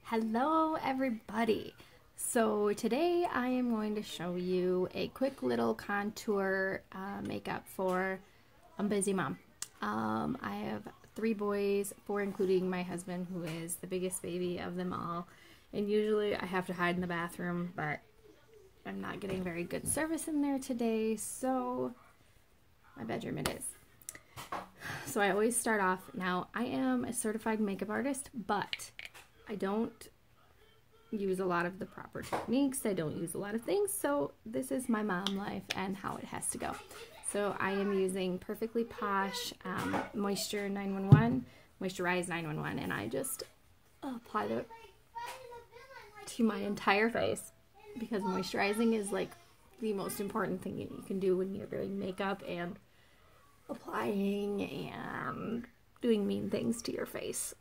Hello everybody. So today I am going to show you a quick little contour makeup for a busy mom. I have 3 boys, 4 including my husband, who is the biggest baby of them all. And usually I have to hide in the bathroom, but I'm not getting very good service in there today, so my bedroom it is. So I always start off, now I am a certified makeup artist, but I don't use a lot of the proper techniques. I don't use a lot of things, so this is my mom life and how it has to go. So I am using Perfectly Posh Moisture 911, Moisturize 911, and I just apply it to my entire face because moisturizing is like the most important thing you can do when you're doing makeup and applying and doing mean things to your face.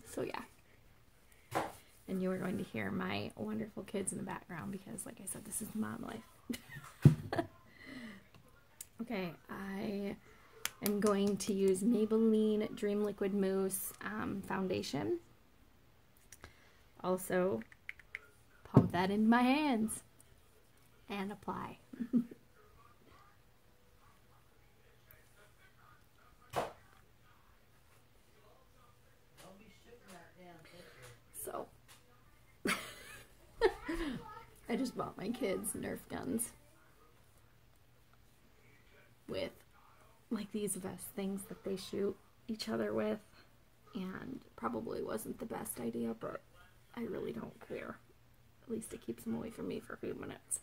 So yeah, and you are going to hear my wonderful kids in the background because, like I said, this is mom life. Okay, I am going to use Maybelline Dream Liquid Mousse foundation. Also, pump that into my hands and apply. So, I just bought my kids Nerf guns with like these vest things that they shoot each other with, and probably wasn't the best idea, but I really don't care. At least it keeps them away from me for a few minutes.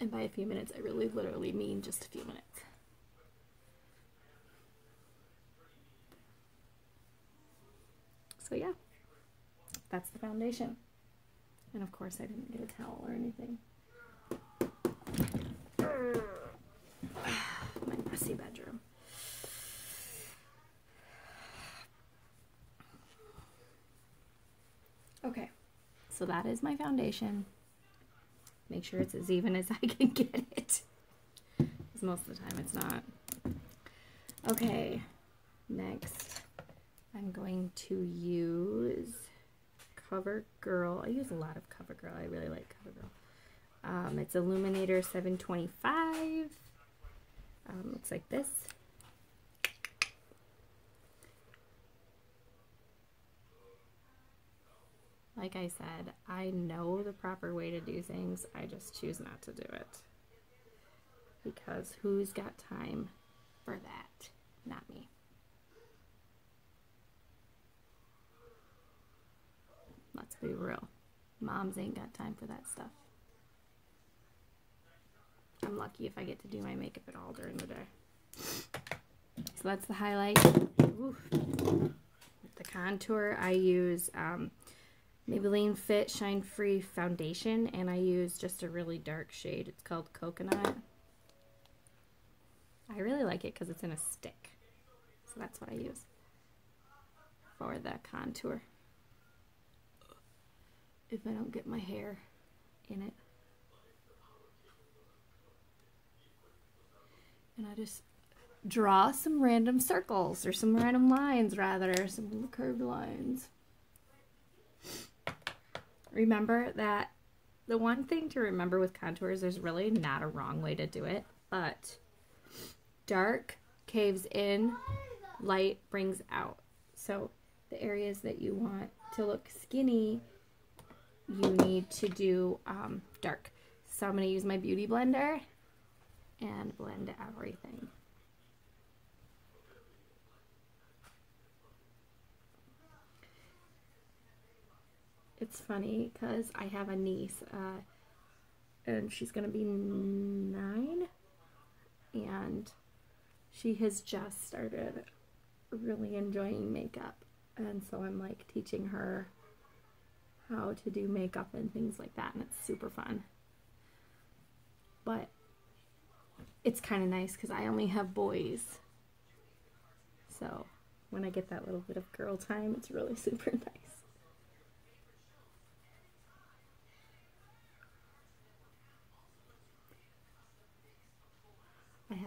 And by a few minutes, I really literally mean just a few minutes. So yeah, that's the foundation. And of course I didn't get a towel or anything. My messy bedroom. Okay, so that is my foundation. Make sure it's as even as I can get it, because most of the time it's not. Okay, next I'm going to use CoverGirl. I use a lot of CoverGirl. I really like CoverGirl. It's Illuminator 725. Looks like this. Like I said, I know the proper way to do things. I just choose not to do it. Because who's got time for that? Not me. Let's be real. Moms ain't got time for that stuff. I'm lucky if I get to do my makeup at all during the day. So that's the highlight. Oof. With the contour, I use Maybelline Fit Shine Free Foundation, and I use just a really dark shade. It's called Coconut. I really like it because it's in a stick. So that's what I use for the contour, if I don't get my hair in it. And I just draw some random circles, or some random lines rather, some curved lines. Remember that the one thing to remember with contours, there's really not a wrong way to do it, but dark caves in, light brings out. So the areas that you want to look skinny, you need to do dark. So I'm going to use my beauty blender and blend everything. It's funny because I have a niece and she's going to be 9, and she has just started really enjoying makeup, and so I'm like teaching her how to do makeup and things like that, and it's super fun. But it's kind of nice because I only have boys, so when I get that little bit of girl time, it's really super nice.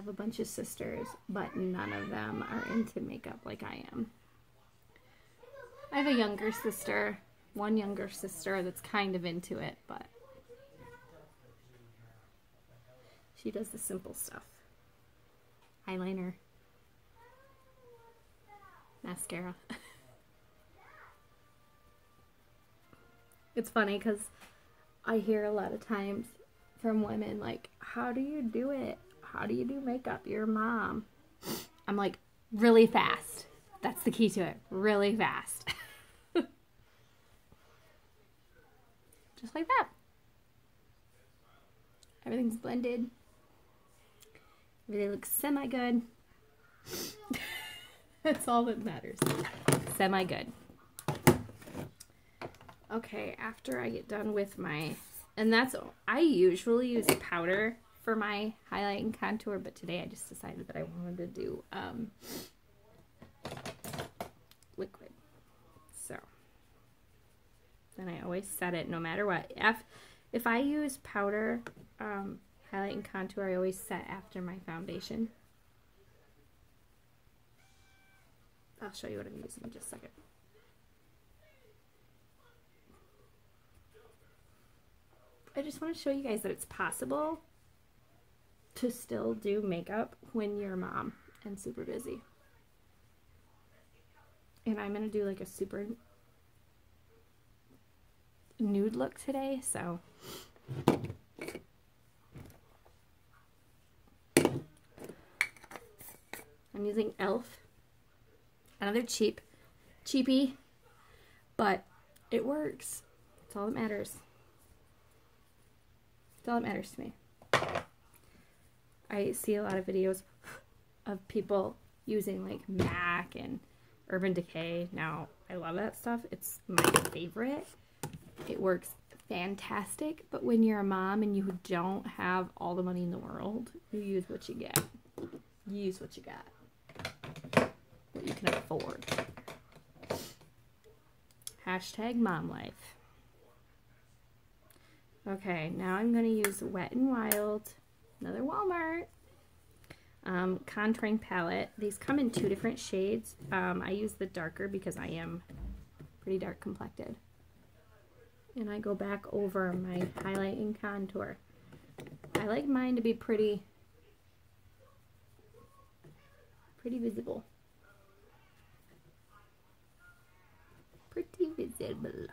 have a bunch of sisters, but none of them are into makeup like I am. I have a younger sister, one younger sister that's kind of into it, but she does the simple stuff. Eyeliner, mascara. It's funny because I hear a lot of times from women like, how do you do it? How do you do makeup? You're a mom. I'm like, really fast. That's the key to it. Really fast. Just like that. Everything's blended. Everything looks semi-good. That's all that matters. Semi-good. Okay, after I get done with my... And that's... I usually use powder for my highlight and contour, but today I just decided that I wanted to do liquid. So... Then I always set it no matter what. If I use powder, highlight and contour, I always set after my foundation. I'll show you what I'm using in just a second. I just want to show you guys that it's possible to still do makeup when you're a mom and super busy. And I'm going to do like a super nude look today, so I'm using e.l.f. Another cheapy, but it works. That's all that matters. That's all that matters to me. I see a lot of videos of people using like MAC and Urban Decay. Now, I love that stuff. It's my favorite. It works fantastic, but when you're a mom and you don't have all the money in the world, you use what you get. You use what you got. What you can afford. Hashtag mom life. Okay, now I'm going to use Wet n Wild, another Walmart, contouring palette. These come in 2 different shades. I use the darker because I am pretty dark complected. And I go back over my highlight and contour. I like mine to be pretty visible. Pretty visible.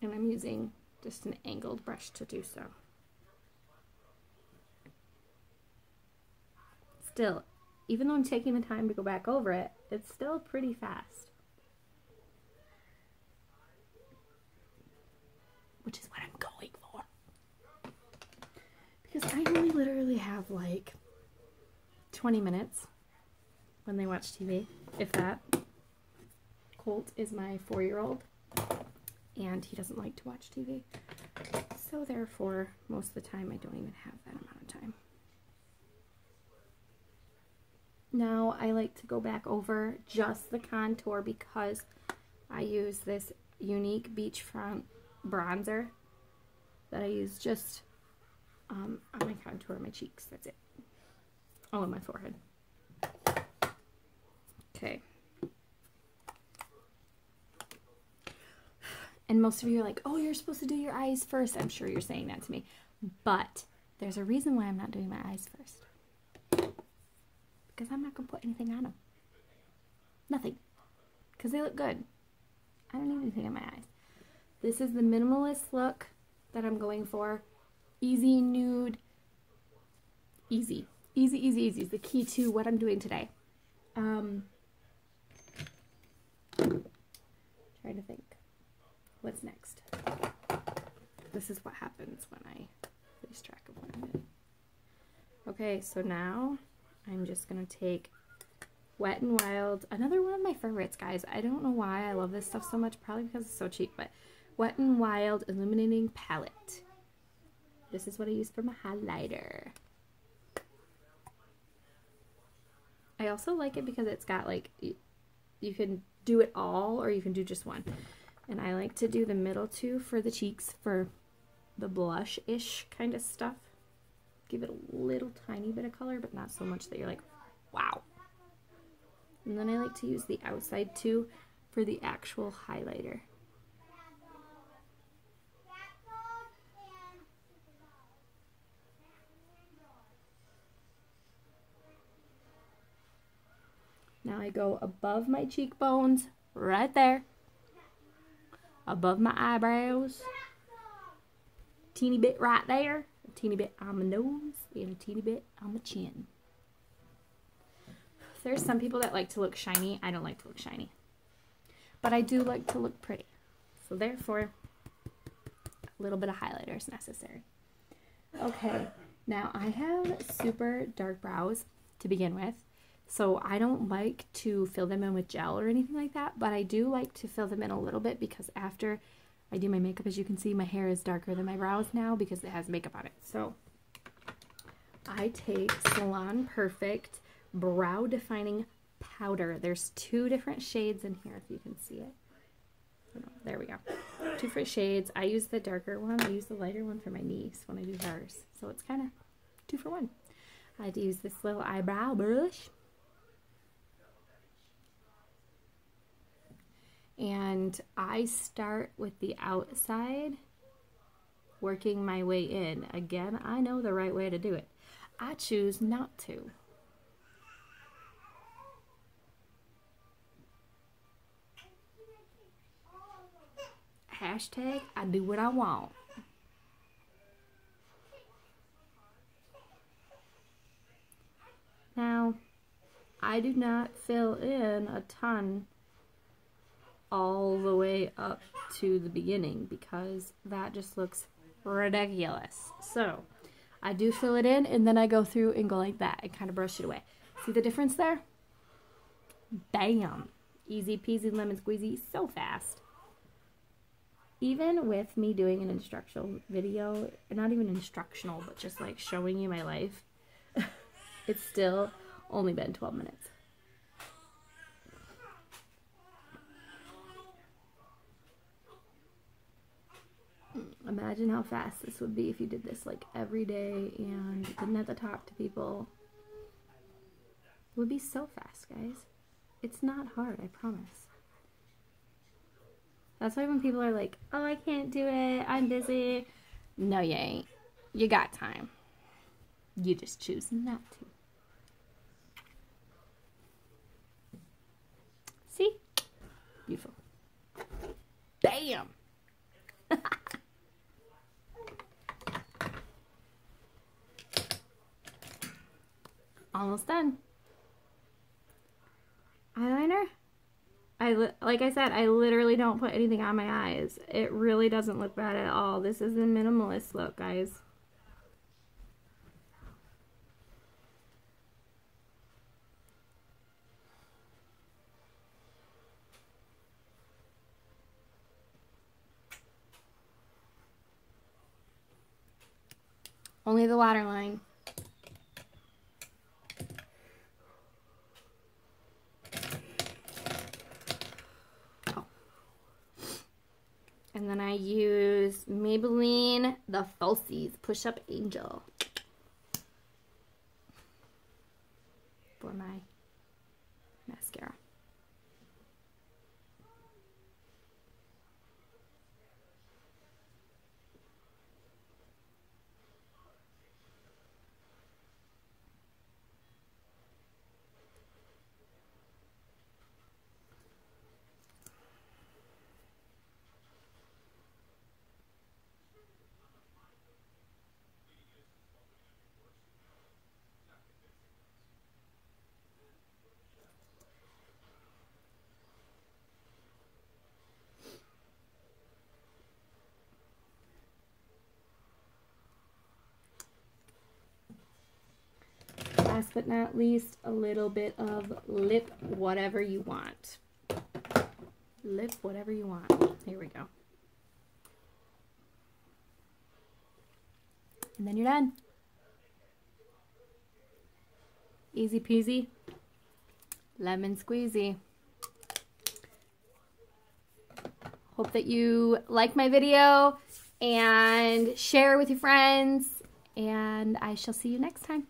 And I'm using just an angled brush to do so. Still, even though I'm taking the time to go back over it, it's still pretty fast. Which is what I'm going for. Because I only literally have like 20 minutes when they watch TV, if that. Colt is my 4-year-old, and he doesn't like to watch TV. So therefore, most of the time I don't even have that amount of time. Now I like to go back over just the contour because I use this unique beachfront bronzer that I use just on my contour, my cheeks. That's it. Oh, on my forehead. Okay. And most of you are like, oh, you're supposed to do your eyes first. I'm sure you're saying that to me. But there's a reason why I'm not doing my eyes first. Because I'm not going to put anything on them. Nothing. Because they look good. I don't need anything on my eyes. This is the minimalist look that I'm going for. Easy, nude. Easy. Easy, easy, easy is the key to what I'm doing today. Trying to think. What's next? This is what happens when I lose track of what I'm doing. Okay, so now I'm just going to take Wet n Wild. Another one of my favorites, guys. I don't know why I love this stuff so much. Probably because it's so cheap, but Wet n Wild Illuminating Palette. This is what I use for my highlighter. I also like it because it's got like, you can do it all or you can do just one. And I like to do the middle two for the cheeks for the blush-ish kind of stuff. give it a little tiny bit of color, but not so much that you're like, wow. And then I like to use the outside too for the actual highlighter. Now I go above my cheekbones, right there, above my eyebrows, teeny bit right there, a teeny bit on my nose, and a teeny bit on my chin. There's some people that like to look shiny. I don't like to look shiny, but I do like to look pretty. So therefore, a little bit of highlighter is necessary. Okay, now I have super dark brows to begin with. So I don't like to fill them in with gel or anything like that, but I do like to fill them in a little bit because after I do my makeup, as you can see, my hair is darker than my brows now because it has makeup on it. So I take Salon Perfect Brow Defining Powder. There's 2 different shades in here if you can see it. There we go. 2 different shades. I use the darker one. I use the lighter one for my niece when I do hers. So it's kind of 2 for 1. I had to use this little eyebrow brush. And I start with the outside, working my way in. Again, I know the right way to do it. I choose not to. Hashtag, I do what I want. Now, I do not fill in a ton all the way up to the beginning because that just looks ridiculous. So I do fill it in and then I go through and go like that and kind of brush it away. See the difference there? Bam! Easy peasy lemon squeezy, so fast. Even with me doing an instructional video, not even instructional, but just like showing you my life, it's still only been 12 minutes. Imagine how fast this would be if you did this like every day and didn't have to talk to people. It would be so fast, guys. It's not hard, I promise. That's why when people are like, oh, I can't do it, I'm busy. No, you ain't. You got time. You just choose not to. See? Beautiful. Bam! Almost done. Eyeliner? Like I said, I literally don't put anything on my eyes. It really doesn't look bad at all. This is the minimalist look, guys. Only the waterline. And then I use Maybelline The Falsies Push Up Angel for my mascara. Last but not least, a little bit of lip whatever you want. Lip whatever you want. Here we go. And then you're done. Easy peasy. Lemon squeezy. Hope that you like my video and share with your friends and I shall see you next time.